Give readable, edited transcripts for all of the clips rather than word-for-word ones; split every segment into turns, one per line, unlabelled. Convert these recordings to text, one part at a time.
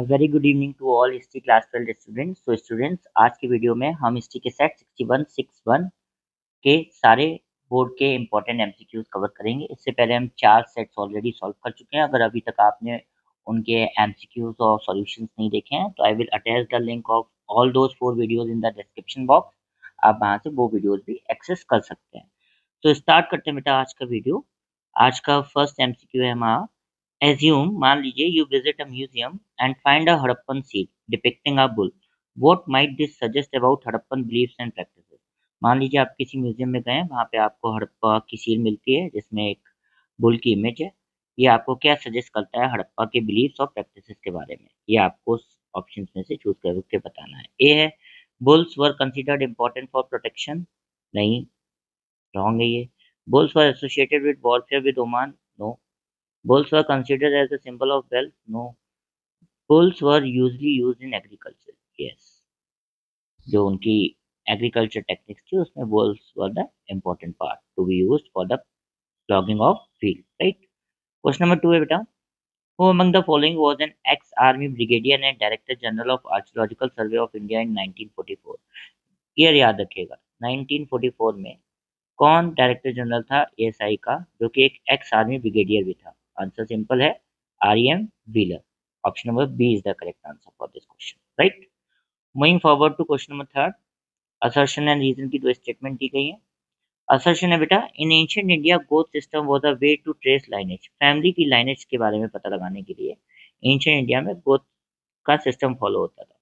Very good evening to all history class 12 students. तो students, आज की वीडियो में हम हिस्ट्री के सेट 6161 के सारे बोर्ड के इंपॉर्टेंट एमसीक्यूज कवर करेंगे। इससे पहले हम 4 सेट्स ऑलरेडी सॉल्व कर चुके हैं। अगर अभी तक आपने उनके एमसीक्यूज और सॉल्यूशंस नहीं देखे हैं तो I will attach the link of all those 4 videos in the description box. आप वहां से वो वीडियोस भी एक्सेस कर सकते हैं। तो स्टार्ट करते हैं बेटा आज का वीडियो। आज का फर्स्ट एमसीक्यू है हमारा। एज्यूम, मान लीजिए, you visit a museum and find a Harappan seal depicting a bull. What might this suggest about Harappan beliefs and practices. मान लीजिए आप किसी म्यूजियम में गए, वहां पे आपको हड़प्पा की सील मिलती है जिसमें एक बुल की इमेज है। ये आपको क्या सजेस्ट करता है हड़प्पा के बिलीफ्स और प्रैक्टिसेस के बारे में? ये आपको ऑप्शंस में से चूज करके बताना है। ए है, bulls were considered important for protection. नहीं, रॉन्ग है ये। Bulls were associated with warfare with Oman? No. Bulls were considered as a symbol of wealth? No. Bulls were usually used in agriculture? Yes. जो उनकी agriculture techniques थी उसमें bulls were the important part to be used for the logging of field, right? Question number 2 है बेटा। Who among the following was an ex-army brigadier and director general of Archaeological Survey of India in 1944? Year याद रखिएगा, 1944 में कौन director general था ASI का, जो कि एक एक्स आर्मी ब्रिगेडियर भी था? आंसर सिंपल है, REM Wheeler. Option number B is the correct answer for this question, right. Moving forward to question number third. Assertion and reason की दो स्टेटमेंट दी गई है। असर्शन है बेटा, in ancient India gotra system was a way to trace lineage. Family की lineage के बारे में पता लगाने के लिए एंशिएंट इंडिया में गोथ का सिस्टम फॉलो होता था।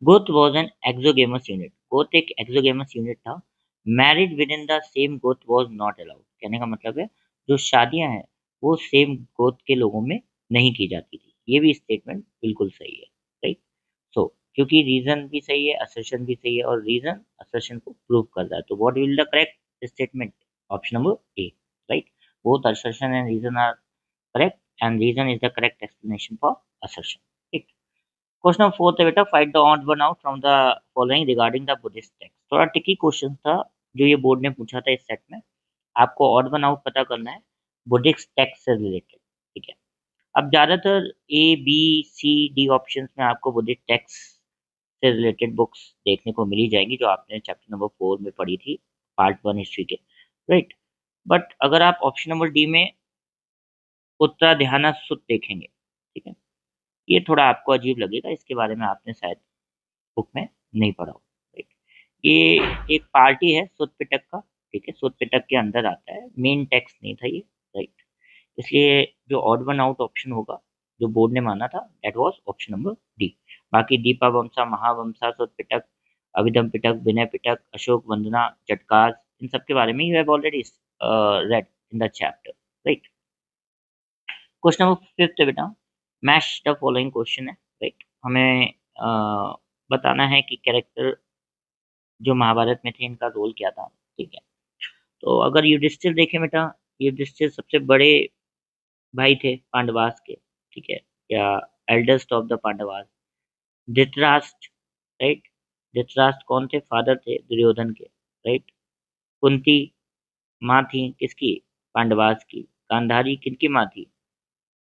Gotra was an exogamous unit. गोथ एक एक्सोगेमस यूनिट था। Married within the same goth was not allowed. कहने का मतलब है जो शादियां हैं वो सेम गोथ के लोगों में नहीं की जाती थी। ये भी स्टेटमेंट बिल्कुल सही है, राइट। सो क्योंकि रीजन भी सही है, असर्शन भी सही है, और रीजन असर्शन को प्रूव कर रहा है, तो what will the correct statement? Option number A, right. Both assertion and reason are correct and reason is the correct explanation for assertion, ठीक। क्वेश्चन नंबर 4 है बेटा, find the odd one out from the following regarding the Buddhist text. थोड़ा tricky question था जो ये board ने पूछा था इस सेट में। आपको ऑड वन आउट पता करना है बुद्धिस्ट टेक्स्ट से रिलेटेड, ठीक है। अब ज्यादातर A B C D options में आपको बुद्धिस्ट टेक्स्ट से रिलेटेड बुक्स देखने को मिली जाएंगी जो आपने चैप्टर नंबर 4 में पढ़ी थी, पार्ट 1 हिस्ट्री के, राइट। बट अगर आप ऑप्शन नंबर डी में उत्तराध्याना सुत देखेंगे, ठीक है, ये थोड़ा आपको अजीब लगेगा, इसके बारे में आपने शायद बुक में नहीं पढ़ा हो, राइट। ये एक पार्टी है सुत पिटक का, ठीक है, सुत पिटक के अंदर आता है, मेन टेक्स्ट नहीं था ये, राइट। इसलिए जो ऑड वन आउट ऑप्शन होगा जो बोर्ड ने माना था that was option number D. बाकी दीपा वंशा, महावंशा, सुत पिटक, अभिधम पिटक, विनय पिटक, अशोक वंदना, जटकाज, इन सब के बारे में you have already red in the chapter, right. Question number 5 है बेटा, मैच द फॉलोइंग क्वेश्चन है, राइट। हमें बताना है कि कैरेक्टर जो महाभारत में थे इनका रोल क्या था, ठीक है। तो अगर युधिष्ठिर देखें बेटा, युधिष्ठिर सबसे बड़े भाई थे पांडवास के, ठीक है, या eldest of the Pandavas. Dhritarashtra, right. Dhritarashtra कौन थे? फादर थे दुर्योधन के, राइट। कुंती माँ थी किसकी? पांडवास की। गांधारी किनकी माँ थी?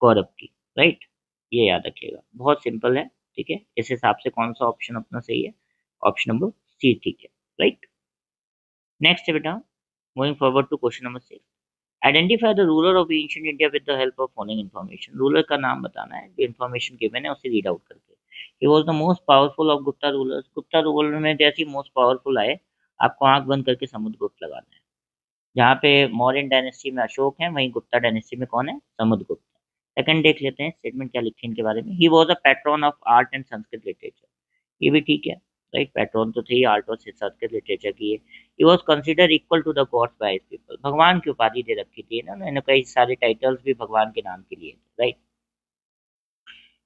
कौरव की, राइट। ये याद रखिएगा, बहुत सिंपल है, ठीक है। इस हिसाब से कौन सा ऑप्शन अपना सही है? ऑप्शन नंबर सी, ठीक है, राइट। नेक्स्ट है बेटा, moving forward to question number 6। Identify the ruler of ancient India with the help of following information. Ruler का नाम बताना है, जो इन्फॉर्मेशन गिवन है उसे रीड आउट करके। ही was the most powerful of Gupta rulers. Gupta ruler में जैसे मोस्ट पावरफुल आए, आपको आंख बंद करके समुद्रगुप्त लगाना है। जहाँ पे मौर्यन डायनेस्टी में अशोक है, वहीं गुप्ता डायनेस्टी में कौन है? समुद्रगुप्त। सेकंड देख लेते हैं स्टेटमेंट क्या लिखी है इनके बारे में। He was a pattern of art and Sanskrit literature. ये भी ठीक है, राइट। पैट्रन तो थे ही आर्ट और संस्कृत लिटरेचर की है। He was consider equal to the gods by his people. भगवान की उपाधि दे रखी थी ना उन्होंने, कई सारे टाइटल्स भी भगवान के नाम के लिए, राइट।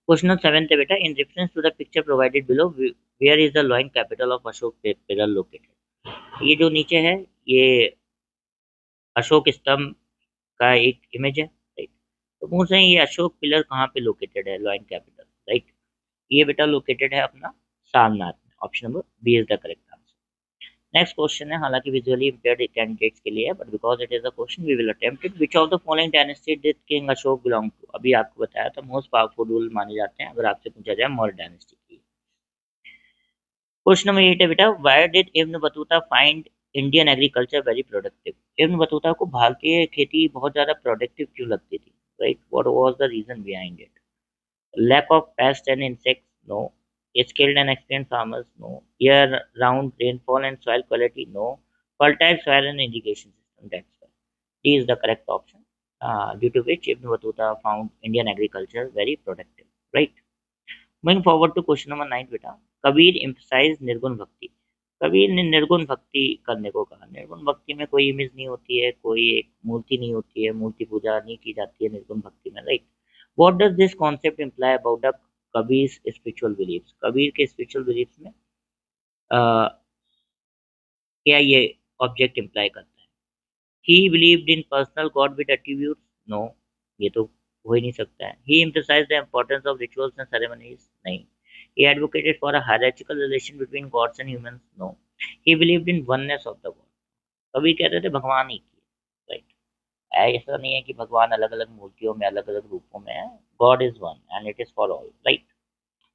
क्वेश्चन नंबर 7 है बेटा, in reference to the picture provided below where is the lion capital of Ashoka pillar located. ये जो नीचे है ये अशोक स्तंभ का एक इमेज है, राइट। तो पूछ रहे हैं ये अशोक पिलर कहाँ पे लोकेटेड है, लॉइन कैपिटल, राइट। ये बेटा लोकेटेड है अपना सारनाथ में। Option number B is the correct answer. Next question है, हालांकि विजुअली इम्पेयर्ड कैंडिडेट्स के लिए है, but because it is a question we will attempt it. Which of the following dynasty did king Ashoka belong to? अभी आपको बताया था most powerful rule माने जाते हैं अगर आपसे पूछा जाए मौर्य डायनेस्टी की। क्वेश्चन नंबर 8 है बेटा, why did Ibn Battuta find Indian agriculture very productive? Ibn Battuta को भारतीय खेती बहुत ज्यादा प्रोडक्टिव क्यों लगती थी? Right, what was the reason behind it? Lack of pests and insects? No. Skilled and experienced farmers? No. Year-round rainfall and soil quality? No. Fertile soil and irrigation system? That's why. D is the correct option. Due to which Ibn Battuta found Indian agriculture very productive. Right. Moving forward to question number 9 बेटा, Kabir emphasized निर्गुण भक्ति। कबीर ने निर्गुण भक्ति करने को कहा। निर्गुण भक्ति में कोई इमेज नहीं होती है, कोई एक मूर्ति नहीं होती है, मूर्ति पूजा नहीं की जाती है निर्गुण भक्ति में। Right, what does this concept imply about the Kabir spiritual beliefs? Kabir के स्पिरिचुअल बिलीफ्स में क्या ये ऑब्जेक्ट इम्प्लाई करता है? He believed in personal god with attributes? No, ये तो हो ही नहीं सकता है। ही emphasized the importance of rituals and ceremonies? नहीं। He advocated for a hierarchical relation between gods and humans? No. He believed in oneness of the god? Kabir कहते थे भगवान एक ही है। राइट, ऐसा नहीं है कि भगवान अलग अलग मूर्तियों में अलग अलग रूपों में है। God is one and it is for all. Right,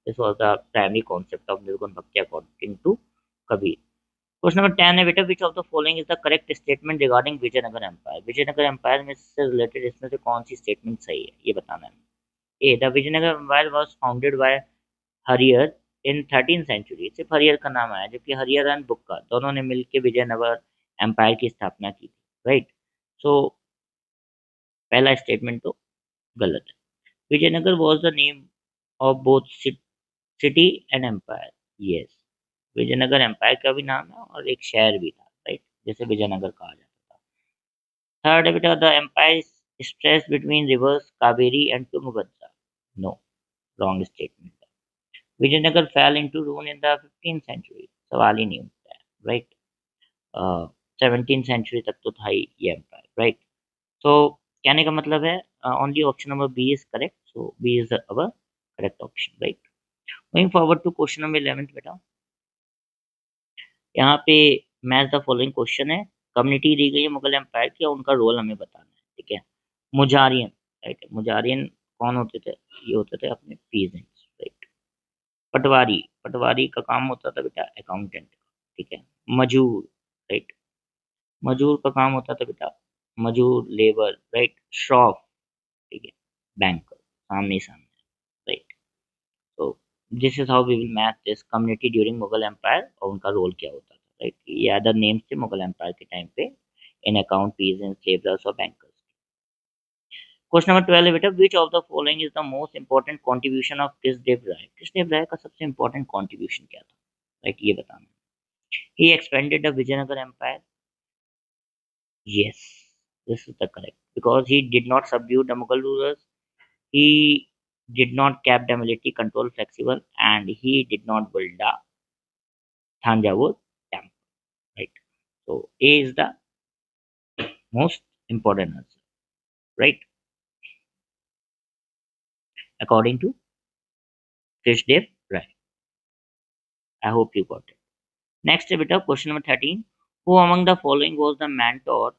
this was the primary concept of nirguna bhakti according to Kabir. Question number 10 है बेटा, which of the following is the correct statement regarding Vijayanagar empire? Vijayanagar empire में से रिलेटेड इसमें से कौन सी statement सही है, ये बताना है। A, the Vijayanagar empire was founded by Harihar in 13th century. सिर्फ हरियर का नाम आया, जबकि हरियर एंड बुक्का दोनों ने मिलकर विजयनगर एम्पायर की स्थापना की थी। राइट, सो पहला स्टेटमेंट तो गलत है। Vijayanagar was the name of both city and empire. Yes, Vijayanagar empire का भी नाम है और एक शहर भी था। राइट, जैसे विजयनगर कहा जाता था। थर्ड है बेटा, the empire stretch between rivers Kaveri and Tungabhadra? No, wrong statement. Vijayanagar fell into ruin in the 15th century? सवाल ही नहीं उठता है। राइट, 17th सेंचुरी तक तो था ही ये एम्पायर। राइट, तो कहने का मतलब है only option number B is correct, so B is our correct option. Right, moving forward to question number 11 बेटा, यहाँ पे मैच द फॉलोइंग क्वेश्चन है। कम्युनिटी दी गई है मुगल एम्पायर की और उनका रोल हमें बताना है। ठीक है, मुजारियन। राइट, मुजारियन कौन होते थे? ये होते थे अपने पीजेंट्स। राइट, पटवारी, पटवारी का काम होता था बेटा अकाउंटेंट का। ठीक है, मजूर। राइट, मजूर का काम होता था बेटा मजूर, लेबर। राइट, श्रॉफ। ठीक है, बैंकर, सामने ही सामने। राइट, तो this is how we will match this community during Mughal empire और उनका रोल क्या होता था। राइट, ये अदर नेम्स थे मुगल एम्पायर के टाइम पे इन अकाउंट, पीजेंट्स, लेबरर्स और बैंकर्स। क्वेश्चन नंबर 12 है बेटा, which of the following is the most important contribution of Krishnadeva Raya? Krishnadeva Raya का सबसे इंपॉर्टेंट कॉन्ट्रीब्यूशन क्या था? राइट, ये बताना। He expanded the Vijayanagar empire? Yes, this is the correct, because he did not subdue the Mughal rulers, he did not keep the military control flexible, and he did not build the Thanjavur temple. Right. So A is the most important answer. Right. According to Krishdev Rai. I hope you got it. Next beta, question number 13. Who among the following was the mentor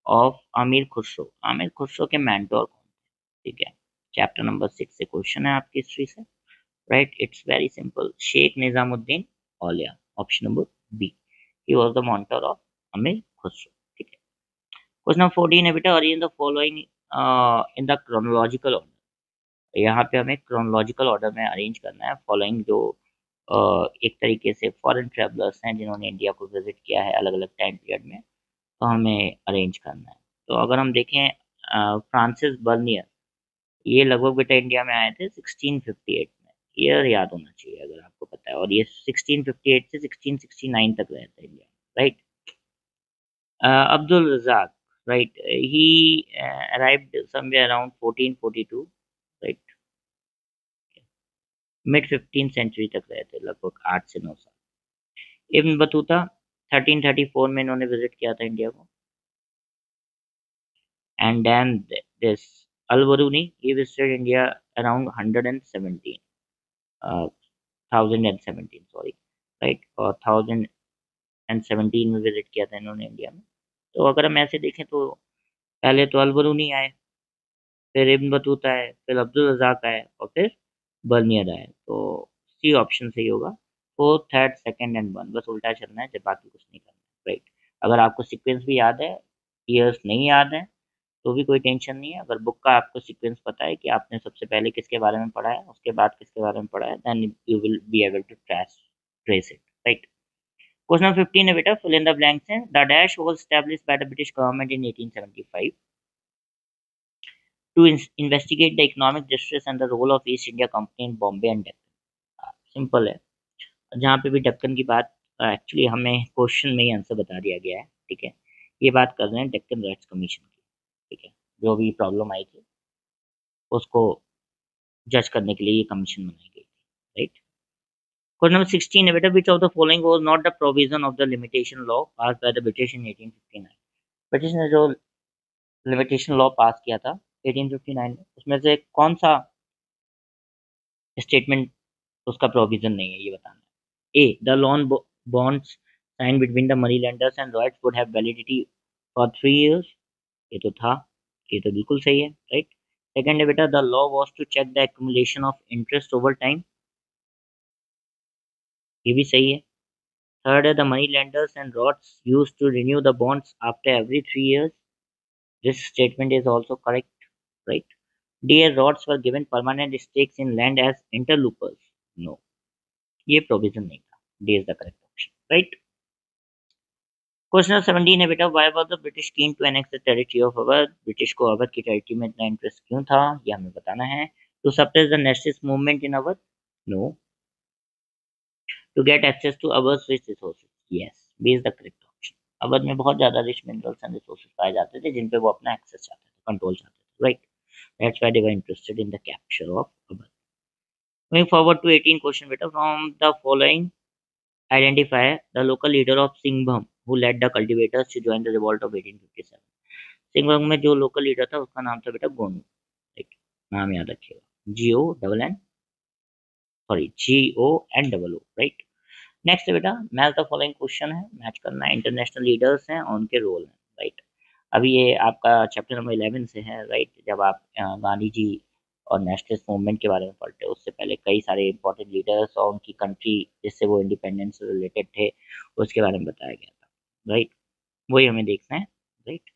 of Amir Khusro? Amir Khusro के mentor कौन थे? ठीक है, chapter number 6 से question है आपकी history से। Right, it's very simple, Sheikh Nizamuddin Auliya, option number B. He was the mentor of अमीर खुसरो। ठीक है, क्वेश्चन नंबर 14 है बेटा, arrange the following in the chronological order. यहाँ पे हमें क्रोनोलॉजिकल ऑर्डर में अरेंज करना है फॉलोइंग जो एक तरीके से फॉरेन ट्रेवलर्स हैं जिन्होंने इंडिया को विजिट किया है अलग अलग टाइम पीरियड में, तो हमें अरेंज करना है। तो अगर हम देखें फ्रांसिस बर्नियर, ये लगभग बेटा इंडिया में आए थे 1658 में। ईयर याद होना चाहिए अगर आपको पता है, और ये 1658 से 1669 तक रहे थे इंडिया में। Right, Abdul Razzaq, right, he arrived somewhere around 1442। Right, mid 15th century तक रहे थे, लगभग 8 से 9 साल। इब्न बतूता 1334 में इन्होंने विजिट किया था इंडिया को। And then this Al-Biruni, he visited India around 117 1017 sorry. Right, और एंड 17 में विजिट किया था इन्होंने इंडिया में। तो अगर हम ऐसे देखें तो पहले तो अल-बरूनी आए, फिर इब्न बतूता आए, फिर अब्दुल रज़ाक आए और फिर बर्नियर आए। तो सी ऑप्शन सही होगा। Fourth, third, second and one, बस उल्टा चलना है, जब बाकी कुछ नहीं करना है, राइट। अगर आपको सीक्वेंस भी याद है, ईयर्स नहीं याद है, तो भी कोई टेंशन नहीं है। अगर बुक का आपको सीक्वेंस पता है कि आपने सबसे पहले किसके बारे में पढ़ा है, उसके बाद किसके बारे में पढ़ा है, then you will be able to trace it, right. Question number 15 है बेटा, फिल इन द ब्लैंक्स हैं। The dash was established by the British government in 1875 to investigate the economic distress and the role of East India Company in Bombay and Deccan। Simple है। जहाँ पे भी डेक्कन की बात, actually हमें question में ही answer बता दिया गया है, ठीक है। ये बात कर रहे हैं डेक्कन राइट्स कमीशन की, ठीक है। जो भी प्रॉब्लम आई थी उसको जज करने के लिए ये कमीशन बनाई गई थी, राइट। क्वेश्चन नंबर 16 है बेटा, which of the following was not the provision of the limitation law pass bye the British in 1859। British ने जो लिमिटेशन लॉ पास किया था 1859 में, उसमें से कौन सा स्टेटमेंट उसका प्रोविजन नहीं है, ये बताना है। A, the loan bonds sign between the money lenders and ryots would have validity for 3 years। ये तो था, ये तो बिल्कुल सही है, राइट। सेकंड है बेटा, the law was to check the accumulation of interest over time. ये भी सही है। थर्ड है, the money lenders and ryots used to renew the bonds after every 3 years। This statement is also correct, right. D, ryots were given permanent stakes in land as interlopers. No, ये provision नहीं था। D is the correct option, right. Question 17 है बेटा, why was the British कीन to annex the territory of Awadh. British को अवध की territory में इतना इंटरेस्ट क्यों था, ये हमें बताना है। To suppress the nationalist movement in Awadh. No. To get access to Awadh rich resources. Yes, B is the correct option. Awadh में बहुत ज्यादा रिच मिनरल्स एंड रिसोर्सेज पाए जाते थे, जिन पे वो अपना एक्सेस चाहते थे, कंट्रोल चाहते थे, right. That's why they were interested in the capture of Awadh. Moving forward to 18 question बेटा, from the following identify the local leader of Singhbhum who led the cultivators to join the revolt of 1857। Singhbhum में जो local leader था उसका नाम था बेटा गोनू, ठीक, नाम याद रखिएगा, GONN, राइट। नेक्स्ट है बेटा, मैच द फॉलोइंग क्वेश्चन है, मैच करना है, इंटरनेशनल लीडर्स हैं और उनके रोल हैं, राइट। अभी ये आपका चैप्टर नंबर 11 से है, राइट। जब आप गांधी जी और नेशनलिस्ट मूवमेंट के बारे में पढ़ते हो, उससे पहले कई सारे इंपॉर्टेंट लीडर्स और उनकी कंट्री जिससे वो इंडिपेंडेंस से रिलेटेड थे, उसके बारे में बताया गया था, राइट। वही हमें देखना है, राइट।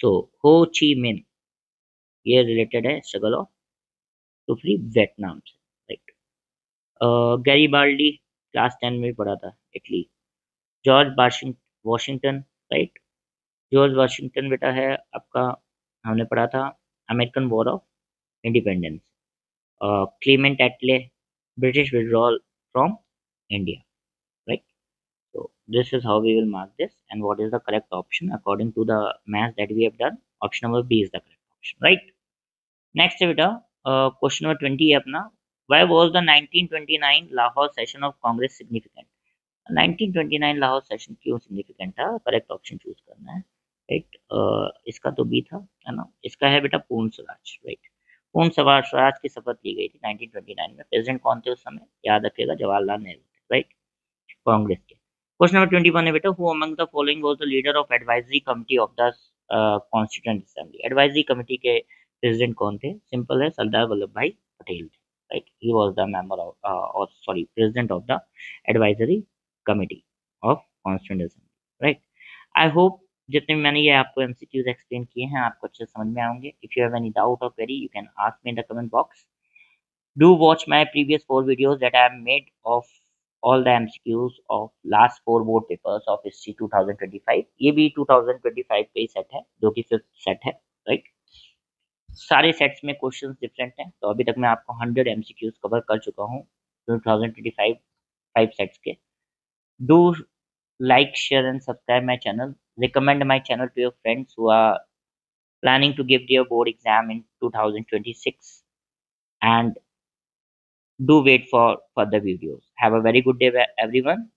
सो हो ची मिन, ये रिलेटेड है struggle of to free Vietnam से, राइट। गैरीबाल्डी क्लास 10 में भी पढ़ा था, Italy. George Washington, right. George Washington बेटा है आपका, हमने पढ़ा था American war of independence. Clement Attlee, British withdrawal from India, right? So this is how we will mark this, and what is the correct option according to the math that we have done? Option number B is the correct option, right? Next है बेटा, question number 20 है अपना, why was the 1929 Lahore session of Congress significant. 1929 Lahore session क्यों significant था, correct option choose करना है, right. इसका तो बी था, है ना। इसका है बेटा पूर्ण स्वराज, राइट। पूर्ण स्वराज की शपथ ली गई थी 1929 में। प्रेसिडेंट कौन थे उस समय, याद रखिएगा, जवाहरलाल नेहरू थे, राइट, कांग्रेस के। क्वेश्चन नंबर 21 है बेटा, who among the following was the leader of advisory committee of the constituent assembly. Advisory committee के प्रेसिडेंट कौन थे, सिंपल है, सरदार वल्लभ भाई पटेल थे, right. He was the member of और sorry president of the advisory committee of constituent assembly, right. I hope जितने भी मैंने ये आपको एमसीक्यूज एक्सप्लेन किए हैं आपको अच्छे समझ में आएंगे। If you have any doubt और query you can ask me in the comment box. Do watch my previous 4 videos that I have made of all the MCQs of last 4 board papers of history 2025। ये भी 2025 पे ही set है, जो कि 5th set है, right. सारे sets में questions different हैं, तो अभी तक मैं आपको 100 MCQs कवर कर चुका हूँ 2025 5 सेट्स के। Do like, share and subscribe my channel. Recommend my channel to your friends who are planning to give their board exam in 2026, and do wait for further videos. Have a very good day everyone.